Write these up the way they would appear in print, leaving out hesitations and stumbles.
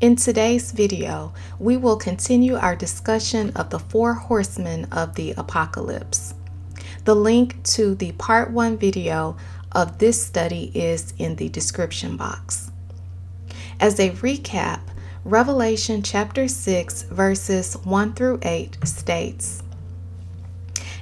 In today's video, we will continue our discussion of the four horsemen of the apocalypse. The link to the part 1 video of this study is in the description box. As a recap, Revelation chapter 6 verses 1 through 8 states,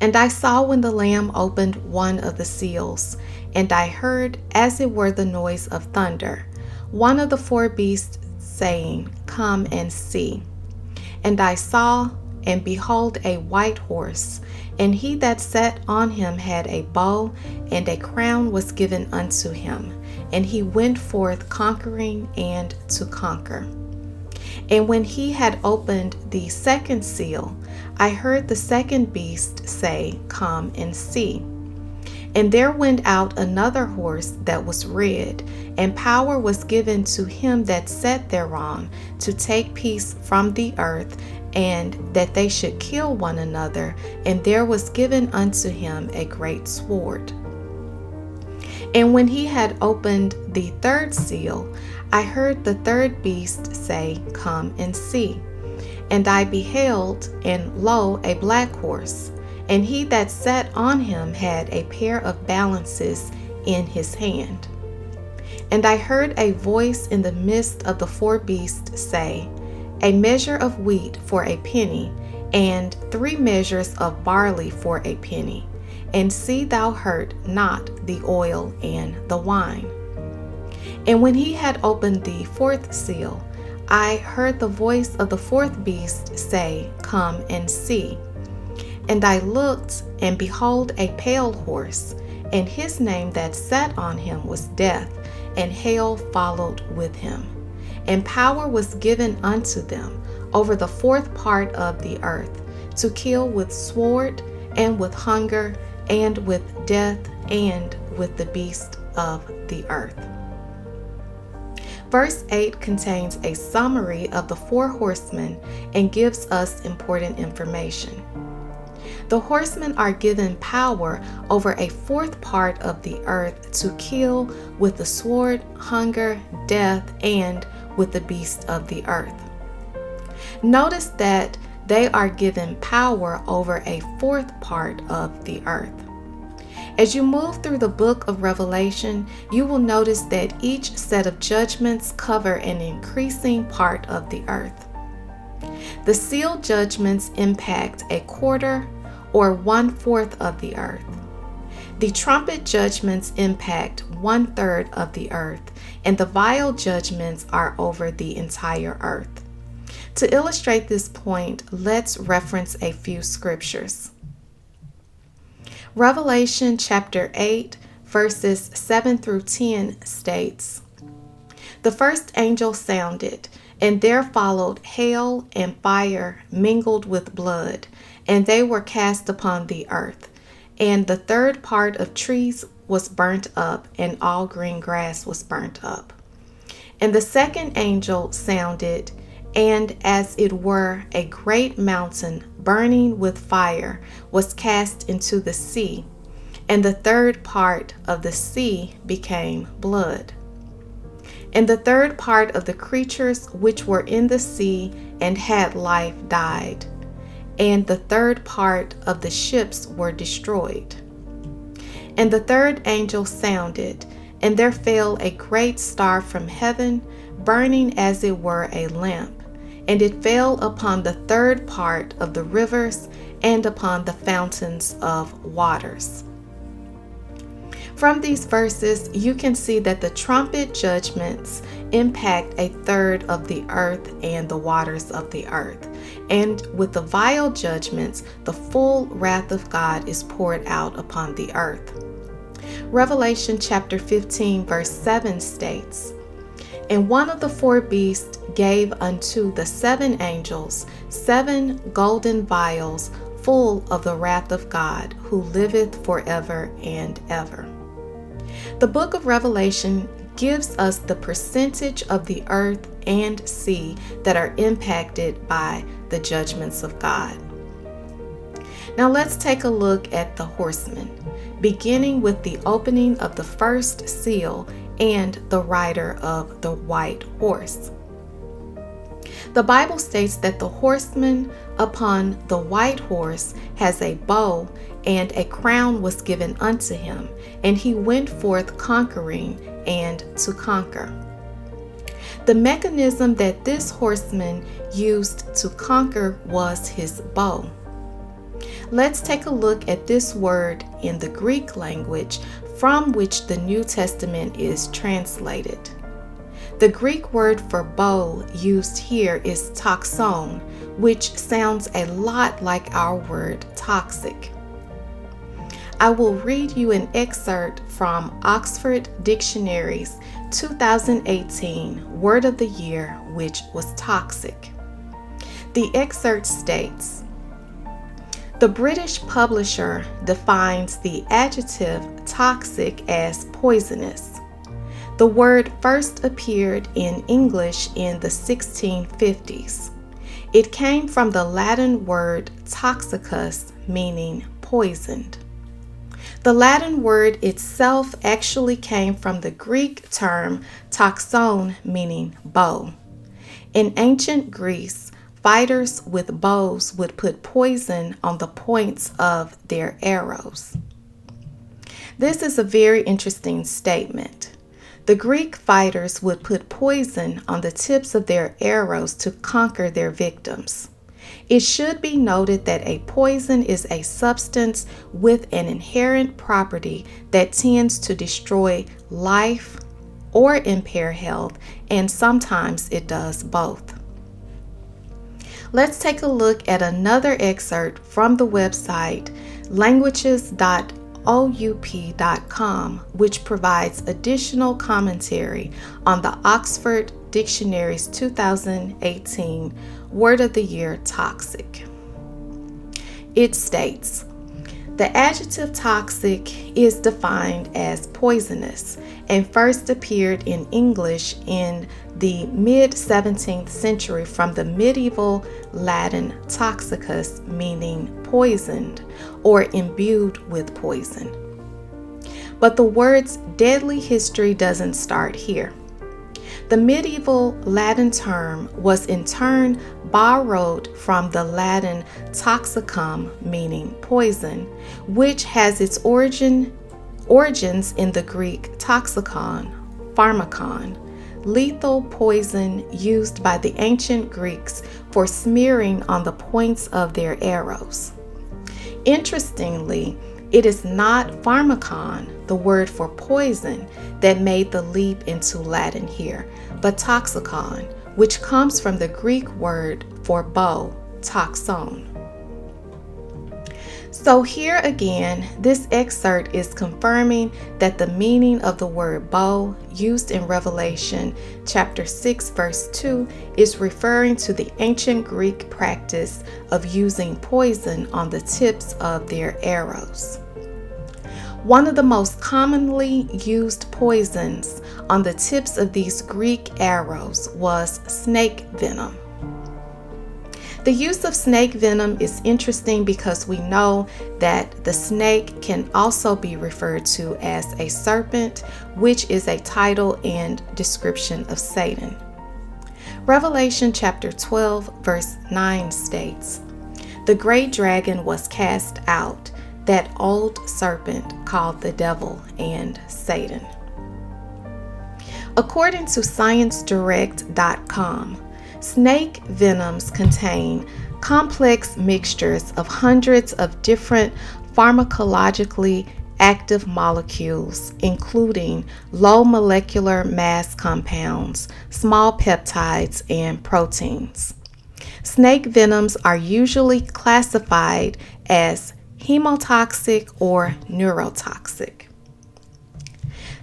"And I saw when the Lamb opened one of the seals, and I heard, as it were the noise of thunder, one of the four beasts saying, Come and see. And I saw, and behold, a white horse, and he that sat on him had a bow, and a crown was given unto him, and he went forth conquering and to conquer. And when he had opened the second seal, I heard the second beast say, Come and see. And there went out another horse that was red, and power was given to him that sat thereon to take peace from the earth, and that they should kill one another, and there was given unto him a great sword. And when he had opened the third seal, I heard the third beast say, Come and see. And I beheld, and lo, a black horse, and he that sat on him had a pair of balances in his hand. And I heard a voice in the midst of the four beasts say, A measure of wheat for a penny, and 3 measures of barley for a penny, and see thou hurt not the oil and the wine. And when he had opened the fourth seal, I heard the voice of the fourth beast say, Come and see. And I looked, and behold, a pale horse, and his name that sat on him was Death, and hell followed with him. And power was given unto them over the fourth part of the earth, to kill with sword, and with hunger, and with death, and with the beast of the earth." Verse 8 contains a summary of the four horsemen and gives us important information. The horsemen are given power over a fourth part of the earth to kill with the sword, hunger, death, and with the beast of the earth. Notice that they are given power over a fourth part of the earth. As you move through the book of Revelation, you will notice that each set of judgments cover an increasing part of the earth. The seal judgments impact a quarter or 1/4 of the earth. The trumpet judgments impact 1/3 of the earth, and the vial judgments are over the entire earth. To illustrate this point, let's reference a few scriptures. Revelation chapter 8, verses 7 through 10 states, "The first angel sounded, and there followed hail and fire mingled with blood, and they were cast upon the earth. And the third part of trees was burnt up, and all green grass was burnt up. And the second angel sounded, and as it were a great mountain burning with fire was cast into the sea, and the third part of the sea became blood. And the third part of the creatures which were in the sea and had life died, and the third part of the ships were destroyed. And the third angel sounded, and there fell a great star from heaven, burning as it were a lamp, and it fell upon the third part of the rivers and upon the fountains of waters." From these verses, you can see that the trumpet judgments impact a third of the earth and the waters of the earth. And with the vial judgments, the full wrath of God is poured out upon the earth. Revelation chapter 15, verse 7 states, "And one of the four beasts gave unto the 7 angels 7 golden vials full of the wrath of God, who liveth forever and ever." The book of Revelation gives us the percentage of the earth and sea that are impacted by the judgments of God. Now let's take a look at the horsemen, beginning with the opening of the first seal and the rider of the white horse. The Bible states that the horseman upon the white horse has a bow, and a crown was given unto him, and he went forth conquering and to conquer. The mechanism that this horseman used to conquer was his bow. Let's take a look at this word in the Greek language from which the New Testament is translated. The Greek word for bow used here is toxon, which sounds a lot like our word toxic. I will read you an excerpt from Oxford Dictionary's 2018 Word of the Year, which was toxic. The excerpt states, "The British publisher defines the adjective toxic as poisonous. The word first appeared in English in the 1650s. It came from the Latin word toxicus, meaning poisoned. The Latin word itself actually came from the Greek term toxon, meaning bow. In ancient Greece, fighters with bows would put poison on the points of their arrows." This is a very interesting statement. The Greek fighters would put poison on the tips of their arrows to conquer their victims. It should be noted that a poison is a substance with an inherent property that tends to destroy life or impair health, and sometimes it does both. Let's take a look at another excerpt from the website languages.oup.com, which provides additional commentary on the Oxford Dictionary's 2018 Word of the Year toxic. It states, "The adjective toxic is defined as poisonous and first appeared in English in the mid-17th century from the medieval Latin toxicus, meaning poisoned or imbued with poison." But the word's deadly history doesn't start here. The medieval Latin term was in turn borrowed from the Latin toxicum, meaning poison, which has its origins in the Greek toxikon, pharmakon, lethal poison used by the ancient Greeks for smearing on the points of their arrows. Interestingly, it is not pharmakon, the word for poison, that made the leap into Latin here, but toxikon, which comes from the Greek word for bow, toxon. So here again, this excerpt is confirming that the meaning of the word bow used in Revelation chapter 6 verse 2 is referring to the ancient Greek practice of using poison on the tips of their arrows. One of the most commonly used poisons on the tips of these Greek arrows was snake venom. The use of snake venom is interesting because we know that the snake can also be referred to as a serpent, which is a title and description of Satan. Revelation chapter 12 verse 9 states, "The great dragon was cast out, that old serpent called the devil and Satan." According to ScienceDirect.com, snake venoms contain complex mixtures of hundreds of different pharmacologically active molecules, including low molecular mass compounds, small peptides, and proteins. Snake venoms are usually classified as hemotoxic or neurotoxic.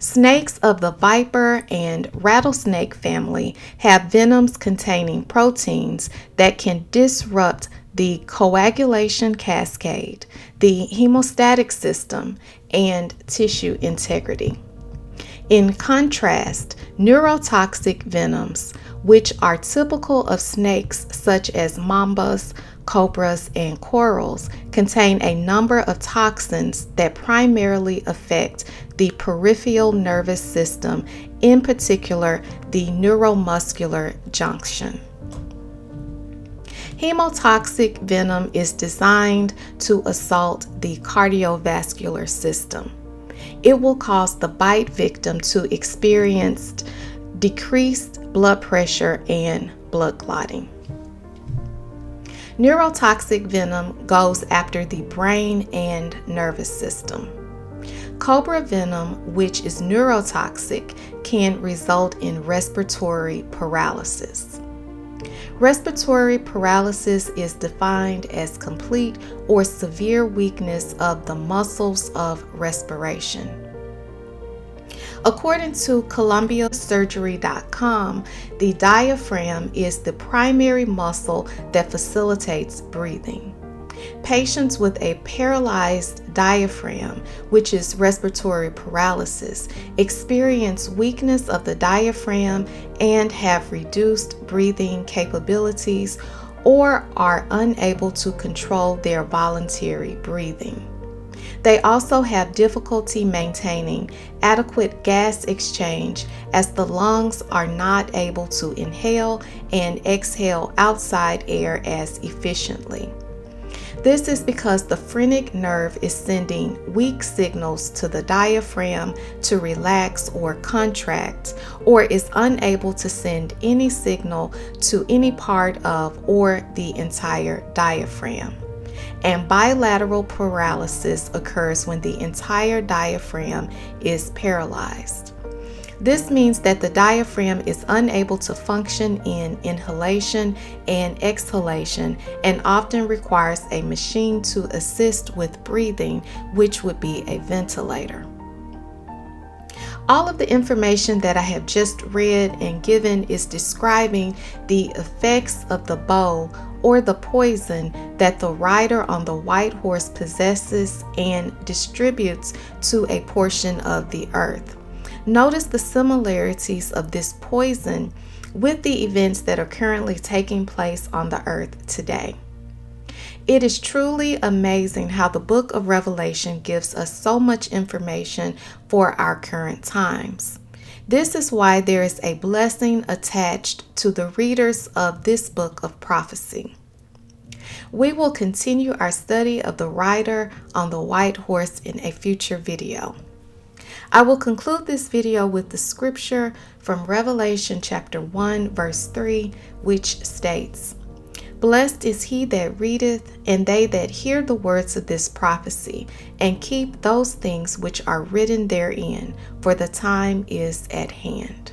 Snakes of the viper and rattlesnake family have venoms containing proteins that can disrupt the coagulation cascade, the hemostatic system, and tissue integrity. In contrast, neurotoxic venoms, which are typical of snakes such as mambas, cobras, and corals, contain a number of toxins that primarily affect the peripheral nervous system, in particular the neuromuscular junction. Hemotoxic venom is designed to assault the cardiovascular system. It will cause the bite victim to experience decreased blood pressure and blood clotting. Neurotoxic venom goes after the brain and nervous system. Cobra venom, which is neurotoxic, can result in respiratory paralysis. Respiratory paralysis is defined as complete or severe weakness of the muscles of respiration. According to ColumbiaSurgery.com, the diaphragm is the primary muscle that facilitates breathing. Patients with a paralyzed diaphragm, which is respiratory paralysis, experience weakness of the diaphragm and have reduced breathing capabilities or are unable to control their voluntary breathing. They also have difficulty maintaining adequate gas exchange as the lungs are not able to inhale and exhale outside air as efficiently. This is because the phrenic nerve is sending weak signals to the diaphragm to relax or contract, or is unable to send any signal to any part of or the entire diaphragm. And bilateral paralysis occurs when the entire diaphragm is paralyzed. This means that the diaphragm is unable to function in inhalation and exhalation and often requires a machine to assist with breathing, which would be a ventilator. All of the information that I have just read and given is describing the effects of the bow or the poison that the rider on the white horse possesses and distributes to a portion of the earth. Notice the similarities of this poison with the events that are currently taking place on the earth today. It is truly amazing how the book of Revelation gives us so much information for our current times. This is why there is a blessing attached to the readers of this book of prophecy. We will continue our study of the rider on the white horse in a future video. I will conclude this video with the scripture from Revelation chapter 1 verse 3, which states, "Blessed is he that readeth, and they that hear the words of this prophecy, and keep those things which are written therein, for the time is at hand."